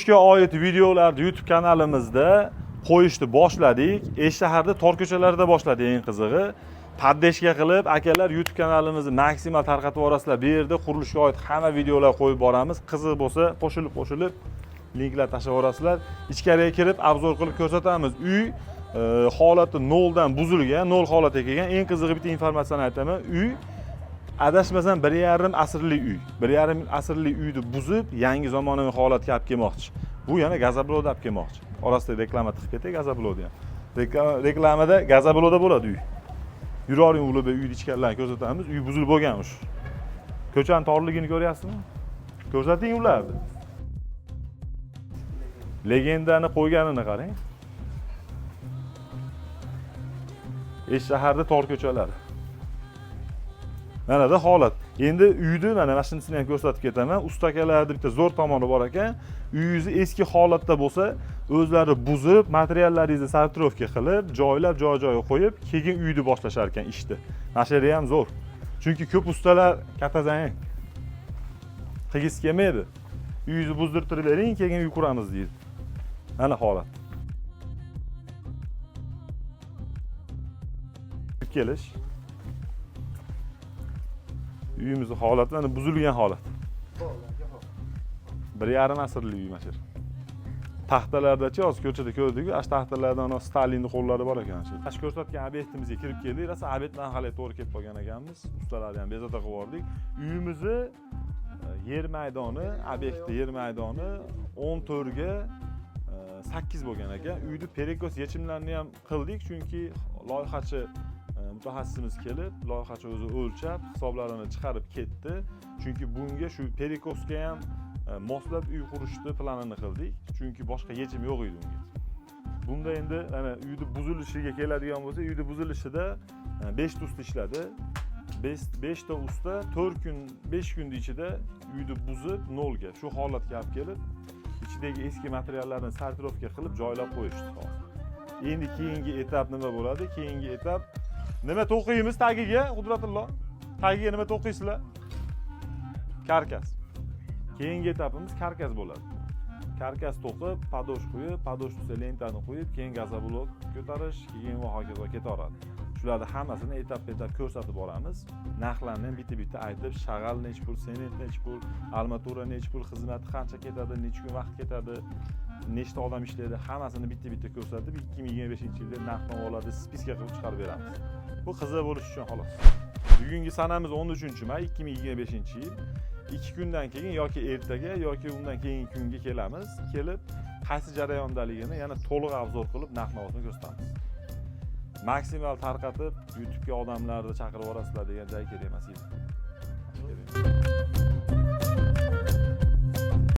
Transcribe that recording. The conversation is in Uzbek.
qurilishga oid videolarni YouTube kanalimizda qo'yishni boshladik. Shaharda tor ko'chalarida boshladik eng qizig'i. Paddeshga qilib akalar YouTube kanalimizni maksimal tarqatib yuborasizlar. Bu yerda qurilishga oid hamma videolar qo'yib boramiz. Qiziq bo'lsa qo'shilib linklar tashlab yuborasizlar. Ichkariga kirib obzor qilib ko'rsatamiz. Uy holati noldan buzilgan, nol holatga kelgan. Eng qizig'i bitta informatsiyani aytaman. Uy adashmasam 1,5 asrlik uy. 1,5 asrlik uyni buzib, yangi zamonaviy holatga olib kelmoqchi. Bu yana gazobloda olib kelmoqchi. Orasida reklama qilib ketay gazobloda ham. Reklamada gazobloda bo'ladi uy. Yuroring ulib uyni ichkarilarini ko'rsatamiz. Uy buzilib bo'lganmish. Ko'chaning torligini ko'ryapsizmi? Ko'rsating ularni. Legendani qo'yganini qarang. Shaharda tor ko'chalar. Mana da holat. Endi uyni mana mashinasini ham ko'rsatib ketaman. Ustakalarda bitta zo'r tomoni bor ekan. Uyingiz eski holatda bo'lsa, o'zlari buzib, materiallaringizni sortirovka qilib, joylab joy-joyiga qo'yib, keyin uyni boshlashar ekan ishni. Mashari ham zo'r. Chunki ko'p ustalar katazang. Qilgisi kelmaydi. Uyingizni buzdirtirib bering, keyin uy quramiz deydi. Mana holat. Kelish. Uyimizning holati mana buzilgan holat. 1,5 asrlik uy mana shu. Taxtalardachi hozir ko'chada ko'rdik-ku, ash taxtalardan Stalinning qo'llari bor ekan shu. Ash ko'rsatgan obyektimizga kirib keldik. Rosa obyekt mahallga to'g'ri kelib qolgan ekanmiz. Ustalarni ham bezovta qilib yubordik. Uyimizni yer maydoni, obyektni yer maydoni 14 ga 8 bo'lgan ekan. Uyni perekos yechimlarini ham qildik, chunki loyihachi mutaxassisimiz kelib, loyihachi o'zi o'lchab, hisoblarini chiqarib ketdi. Chunki bunga shu perekosga ham moslab uy qurishni planini qildik. Chunki boshqa yechim yo'q edi unga. Bunda endi mana uyni buzilishiga keladigan bo'lsa, uyni buzilishida 5 ta usta ishladi. 5 ta usta 4 kun, 5 kun ichida uyni buzib nolga, shu holatga olib kelib, ichidagi eski materiallarni sortirovka qilib joylab qo'yishdi. Endi keyingi etap nima bo'ladi? Keyingi etap nima to'qiymiz tagiga, Qudratullo? Tagiga nima to'qiysizlar? Karkas. Keyingi etapimiz karkas bo'ladi. Karkas to'qib, padosh qo'yib, padosh ustiga lentani qo'yib, keyin gazoblok ko'tarish, keyin va hokazo ketaveradi. Shularni hammasini etap-etap ko'rsatib boramiz. Narxlarni ham bitta-bitta aytib, shag'al nech pul, sement nech pul, armatura nech pul, xizmati qancha ketadi, necha kun vaqt ketadi, nechta odam ishlaydi, hammasini bitta-bitta ko'rsatib, 2025-yilda narx-navolarni spiska qilib chiqarib beramiz. Bu qiziq bo'lish uchun xolos. Bugungi sanamiz 13-may 2025-yil. 2 kundan keyin yoki ertaga yoki undan keyingi kunga kelamiz. Kelib, qaysi jarayondaligini yana to'liq obzor qilib, narx-navosini ko'rsatamiz. Maksimal tarqatib, YouTube'ga odamlarni chaqirib yuborasizlar degan joy kerak emas edi.